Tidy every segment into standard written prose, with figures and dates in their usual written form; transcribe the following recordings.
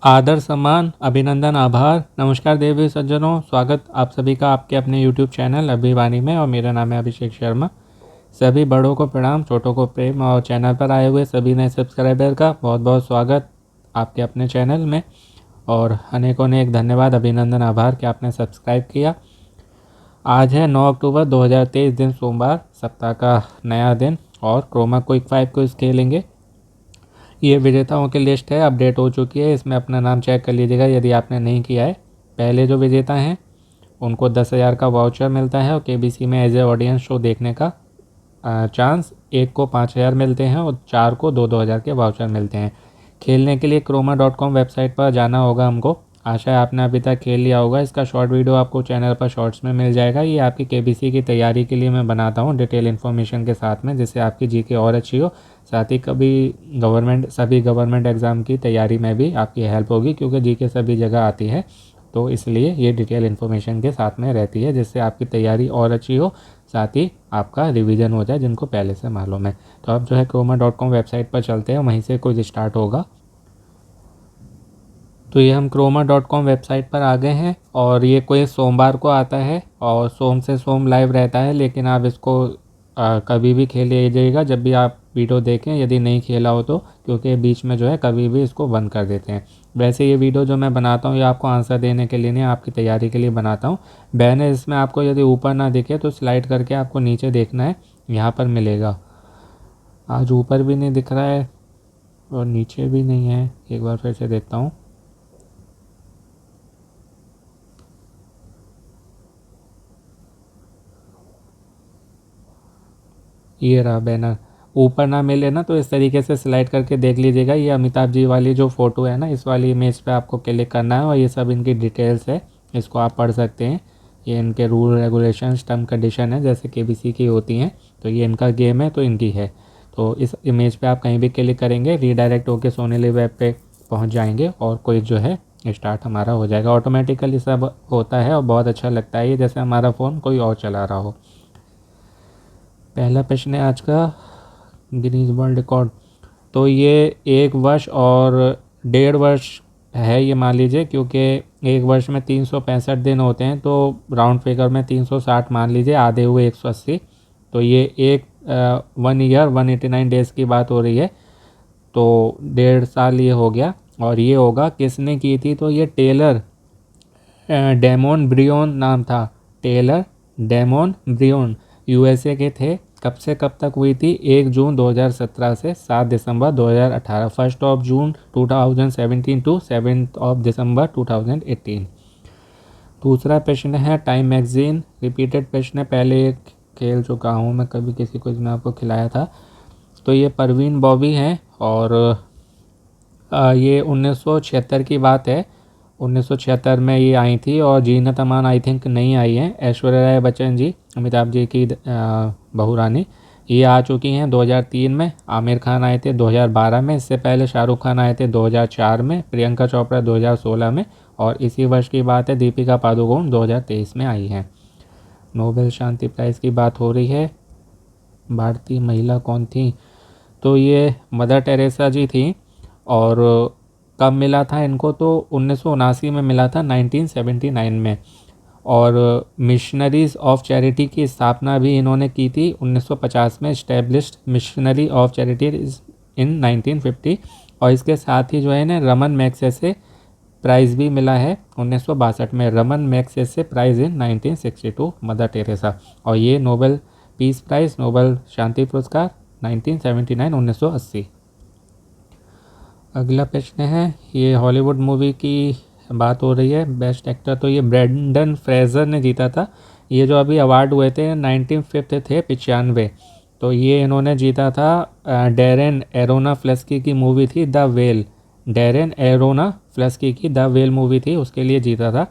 आदर सम्मान अभिनंदन आभार। नमस्कार देवी सज्जनों, स्वागत आप सभी का आपके अपने YouTube चैनल अभिवाणी में। और मेरा नाम है अभिषेक शर्मा। सभी बड़ों को प्रणाम, छोटों को प्रेम। और चैनल पर आए हुए सभी नए सब्सक्राइबर का बहुत बहुत स्वागत आपके अपने चैनल में। और अनेकों अनेक धन्यवाद, अभिनंदन आभार कि आपने सब्सक्राइब किया। आज है 9 अक्टूबर 2023, दिन सोमवार, सप्ताह का नया दिन। और क्रोमा क्विक 5 क्विज खेलेंगे। ये विजेताओं की लिस्ट है, अपडेट हो चुकी है। इसमें अपना नाम चेक कर लीजिएगा यदि आपने नहीं किया है। पहले जो विजेता हैं उनको 10,000 का वाउचर मिलता है और केबीसी में एज ए ऑडियंस शो देखने का चांस। एक को 5,000 मिलते हैं और 4 को 2-2 हज़ार के वाउचर मिलते हैं। खेलने के लिए croma.com वेबसाइट पर जाना होगा हमको। आशा है आपने अभी तक खेल लिया होगा। इसका शॉर्ट वीडियो आपको चैनल पर शॉर्ट्स में मिल जाएगा। ये आपकी केबीसी की तैयारी के लिए मैं बनाता हूँ, डिटेल इन्फॉर्मेशन के साथ में, जिससे आपकी जीके और अच्छी हो। साथ ही सभी गवर्नमेंट एग्ज़ाम की तैयारी में भी आपकी हेल्प होगी, क्योंकि जीके सभी जगह आती है। तो इसलिए ये डिटेल इन्फॉर्मेशन के साथ में रहती है, जिससे आपकी तैयारी और अच्छी हो, साथ ही आपका रिवीजन हो जाए जिनको पहले से मालूम है। तो अब जो है croma.com वेबसाइट पर चलते हैं, वहीं से कुछ स्टार्ट होगा। तो ये हम croma.com वेबसाइट पर आ गए हैं और ये कोई सोमवार को आता है और सोम से सोम लाइव रहता है। लेकिन आप इसको कभी भी खेल लीजिएगा जब भी आप वीडियो देखें, यदि नहीं खेला हो तो, क्योंकि बीच में जो है कभी भी इसको बंद कर देते हैं। वैसे ये वीडियो जो मैं बनाता हूँ ये आपको आंसर देने के लिए नहीं, आपकी तैयारी के लिए बनाता हूँ। बैनर इसमें आपको यदि ऊपर ना दिखे तो स्लाइड करके आपको नीचे देखना है, यहाँ पर मिलेगा। आज ऊपर भी नहीं दिख रहा है और नीचे भी नहीं है। एक बार फिर से देखता हूँ। ये रहा बैनर। ऊपर ना मिले ना तो इस तरीके से स्लाइड करके देख लीजिएगा। ये अमिताभ जी वाली जो फ़ोटो है ना, इस वाली इमेज पे आपको क्लिक करना है और ये सब इनकी डिटेल्स है, इसको आप पढ़ सकते हैं। ये इनके रूल रेगुलेशन टर्म कंडीशन है, जैसे केबीसी की होती हैं। तो ये इनका गेम है तो इनकी है। तो इस इमेज पे आप कहीं भी क्लिक करेंगे, रीडायरेक्ट होकर सोनेली वेब पे पहुँच जाएंगे और कोई जो है स्टार्ट हमारा हो जाएगा। ऑटोमेटिकली सब होता है और बहुत अच्छा लगता है, ये जैसे हमारा फ़ोन कोई और चला रहा हो। पहला प्रश्न है आज का, गिनीज वर्ल्ड रिकॉर्ड। तो ये 1 वर्ष और 1.5 वर्ष है, ये मान लीजिए, क्योंकि एक वर्ष में 365 दिन होते हैं। तो राउंड फिगर में 360 मान लीजिए, आधे हुए 180। तो ये एक 1 ईयर 189 डेज़ की बात हो रही है। तो 1.5 साल ये हो गया। और ये होगा किसने की थी, तो ये टेलर डेमोन ब्रियोन नाम था। टेलर डेमोन ब्रियोन यूएसए के थे। कब से कब तक हुई थी, 1 जून 2017 से 7 दिसंबर 2018। 1 जून 2017 टू 7 दिसंबर 2018। दूसरा प्रश्न है टाइम मैगजीन, रिपीटेड प्रश्न है, पहले एक खेल चुका हूँ मैं, कभी किसी को इसमें आपको खिलाया था। तो ये परवीन बॉबी हैं और ये 1976 की बात है। 1976 में ये आई थी और जीनत अमान आई थिंक नहीं आई हैं। ऐश्वर्या राय बच्चन जी, अमिताभ जी की बहू रानी, ये आ चुकी हैं 2003 में। आमिर खान आए थे 2012 में। इससे पहले शाहरुख खान आए थे 2004 में। प्रियंका चोपड़ा 2016 में। और इसी वर्ष की बात है, दीपिका पादुकोण 2023 में आई हैं। नोबेल शांति प्राइज़ की बात हो रही है। भारतीय महिला कौन थी, तो ये मदर टेरेसा जी थी। और कब मिला था इनको, तो 1979 में मिला था, 1979 में। और मिशनरीज़ ऑफ चैरिटी की स्थापना भी इन्होंने की थी 1950 में। इस्टेब्लिश्ड मिशनरी ऑफ चैरिटी इन 1950। और इसके साथ ही जो है ना, रमन मैग्सेसे प्राइज़ भी मिला है 1962 में। रमन मैग्सेसे प्राइज़ इन 1962, मदर टेरेसा। और ये नोबेल पीस प्राइज़, नोबेल शांति पुरस्कार 1979, 1980। अगला प्रश्न है, ये हॉलीवुड मूवी की बात हो रही है। बेस्ट एक्टर तो ये ब्रेंडन फ्रेजर ने जीता था। ये जो अभी अवार्ड हुए थे 1995 थे, 95। तो ये इन्होंने जीता था। डैरेन एरोनाफ्लेस्की की मूवी थी द वेल। डैरेन एरोनाफ्लेस्की की द वेल मूवी थी, उसके लिए जीता था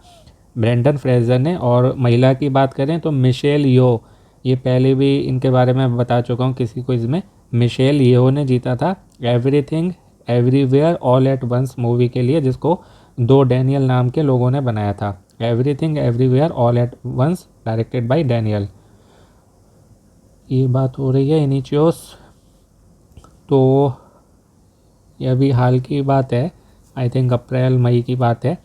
ब्रेंडन फ्रेजर ने। और महिला की बात करें तो मिशेल यो, ये पहले भी इनके बारे में बता चुका हूँ किसी क्विज में। मिशेल यो ने जीता था everything everywhere all at once movie के लिए, जिसको 2 डैनियल नाम के लोगों ने बनाया था। Everything everywhere all at once, directed by Daniel. ये बात हो रही है इनिचियोस। तो ये अभी हाल की बात है, आई थिंक अप्रैल मई की बात है।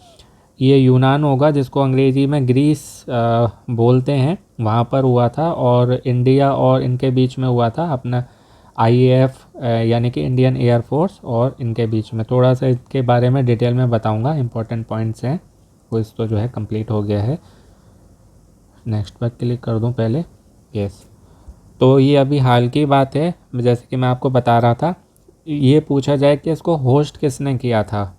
ये यूनान होगा, जिसको अंग्रेज़ी में ग्रीस बोलते हैं, वहाँ पर हुआ था। और इंडिया और इनके बीच में हुआ था अपना IAF यानी कि इंडियन एयरफोर्स और इनके बीच में। थोड़ा सा इसके बारे में डिटेल में बताऊंगा, इंपॉर्टेंट पॉइंट्स हैं। क्विज तो जो है कंप्लीट हो गया है। नेक्स्ट पर क्लिक कर दूं पहले। यस, तो ये अभी हाल की बात है। जैसे कि मैं आपको बता रहा था, ये पूछा जाए कि इसको होस्ट किसने किया था,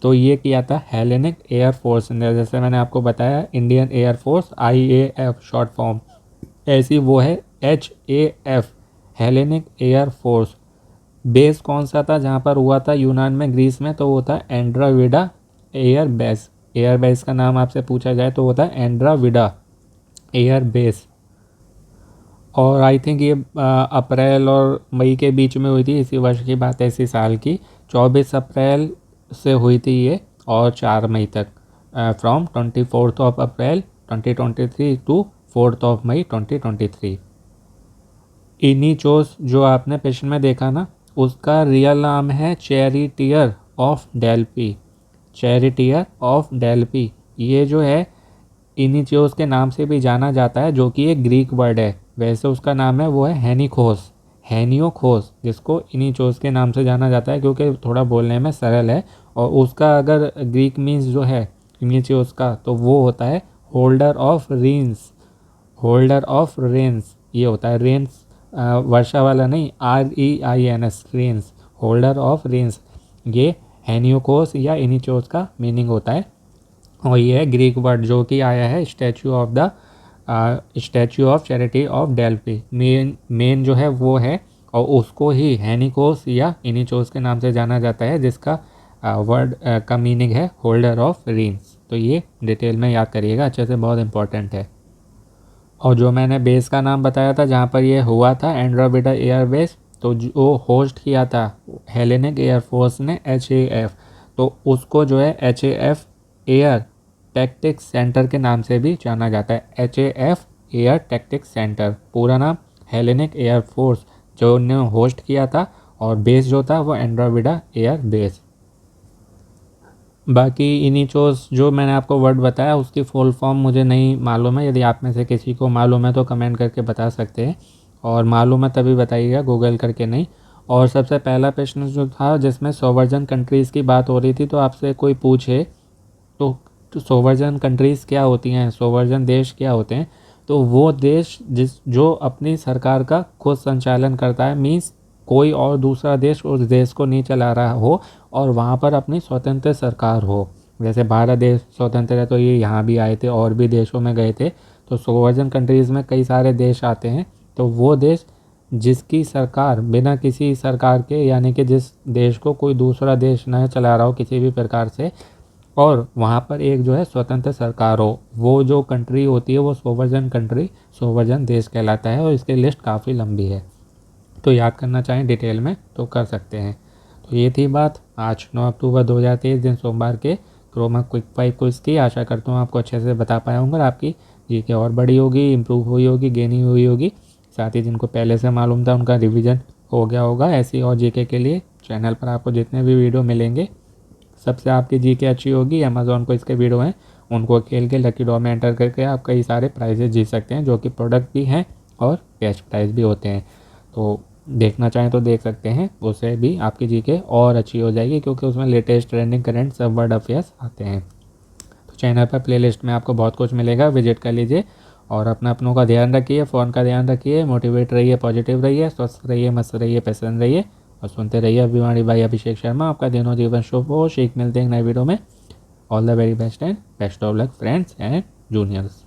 तो ये किया था हेलेनिक एयरफोर्स ने। जैसे मैंने आपको बताया Indian air force IAF short form, ऐसी वो है HAF हेलेनिक एयरफोर्स। बेस कौन सा था जहाँ पर हुआ था यूनान में, ग्रीस में, तो वो था एंड्राविडा एयर बेस। एयर बेस का नाम आपसे पूछा जाए तो वो था एंड्राविडा एयर बेस। और आई थिंक ये अप्रैल और मई के बीच में हुई थी, इसी वर्ष की बात है, इसी साल की। 24 अप्रैल से हुई थी ये और 4 मई तक, फ्रॉम 24 अप्रैल 2023 टू 4 मई 2023। इनिचोस जो आपने प्रश्न में देखा ना, उसका रियल नाम है charioteer of Delphi. Charioteer of Delphi ये जो है इनिचियोस के नाम से भी जाना जाता है, जो कि एक ग्रीक वर्ड है। वैसे उसका नाम है वो है हेनिकोस, हेनियोखोस, जिसको इनिचियोस के नाम से जाना जाता है क्योंकि थोड़ा बोलने में सरल है। और उसका अगर ग्रीक मीन्स जो है इनिचियोस का, तो वो होता है holder of reins. Holder of reins ये होता है, रेन्स वर्षा वाला नहीं, REINS, reins, holder of reins. ये हेनियोकोस या इनिचियोस का मीनिंग होता है। और ये है ग्रीक वर्ड जो कि आया है statue of charity of Delphi. Main जो है वो है, और उसको ही हेनिकोस या इनिचोस के नाम से जाना जाता है, जिसका वर्ड का मीनिंग है होल्डर ऑफ रेन्स। तो ये डिटेल में याद करिएगा अच्छे से, बहुत इंपॉर्टेंट है। और जो मैंने बेस का नाम बताया था जहाँ पर ये हुआ था, एंड्रोमेडा एयर बेस, तो जो होस्ट किया था हेलेनिक एयरफोर्स ने HAF, तो उसको जो है HAF एयर टैक्टिक्स सेंटर के नाम से भी जाना जाता है। HAF एयर टैक्टिक्स सेंटर, पूरा नाम हेलेनिक एयरफोर्स, जो उन्होंने होस्ट किया था, और बेस जो था वो एंड्रोमेडा एयर बेस। बाकी इनिचोस जो मैंने आपको वर्ड बताया उसकी फुल फॉर्म मुझे नहीं मालूम है। यदि आप में से किसी को मालूम है तो कमेंट करके बता सकते हैं, और मालूम है तभी बताइएगा, गूगल करके नहीं। और सबसे पहला प्रश्न जो था जिसमें सोवर्जन कंट्रीज़ की बात हो रही थी, तो आपसे कोई पूछे तो सोवर्जन कंट्रीज़ क्या होती हैं, सोवर्जन देश क्या होते हैं, तो वो देश जो अपनी सरकार का खुद संचालन करता है, मीन्स कोई और दूसरा देश उस देश को नहीं चला रहा हो और वहाँ पर अपनी स्वतंत्र सरकार हो। जैसे भारत देश स्वतंत्र है तो ये यहाँ भी आए थे और भी देशों में गए थे, तो सोवर्जन कंट्रीज़ में कई सारे देश आते हैं। तो वो देश जिसकी सरकार बिना किसी सरकार के, यानी कि जिस देश को कोई दूसरा देश न चला रहा हो किसी भी प्रकार से, और वहाँ पर एक जो है स्वतंत्र सरकार हो, वो जो कंट्री होती है वो सोवर्जन कंट्री, सोवर्जन देश कहलाता है। और इसकी लिस्ट काफ़ी लंबी है, तो याद करना चाहें डिटेल में तो कर सकते हैं। तो ये थी बात आज 9 अक्टूबर 2023 दिन सोमवार के क्रोमा क्विक 5 क्विज़ की। आशा करता हूँ आपको अच्छे से बता पाया हूँ और आपकी जीके और बड़ी होगी, इम्प्रूव हुई होगी, गेनी हुई होगी। साथ ही जिनको पहले से मालूम था उनका रिवीजन हो गया होगा। ऐसी और जीके के लिए चैनल पर आपको जितने भी वीडियो मिलेंगे सबसे आपकी जीके अच्छी होगी। अमेज़ॉन को इसके वीडियो हैं, उनको खेल के लकी ड्रॉ में एंटर करके आप कई सारे प्राइजेज जीत सकते हैं, जो कि प्रोडक्ट भी हैं और कैश प्राइज भी होते हैं। तो देखना चाहें तो देख सकते हैं, उससे भी आपकी जीके और अच्छी हो जाएगी, क्योंकि उसमें लेटेस्ट ट्रेंडिंग करंट सब वर्ल्ड अफेयर्स आते हैं। तो चैनल पर प्लेलिस्ट में आपको बहुत कुछ मिलेगा, विजिट कर लीजिए। और अपनों का ध्यान रखिए, फ़ोन का ध्यान रखिए, मोटिवेट रहिए, पॉजिटिव रहिए, स्वस्थ रहिए, मस्त रहिए, प्रसन्न रहिए, और सुनते रहिए अभिमानी भाई अभिषेक शर्मा। आपका दिनों जीवन शुभ हो। शीख मिलते हैं नए वीडियो में। All the very best and best of luck friends and juniors.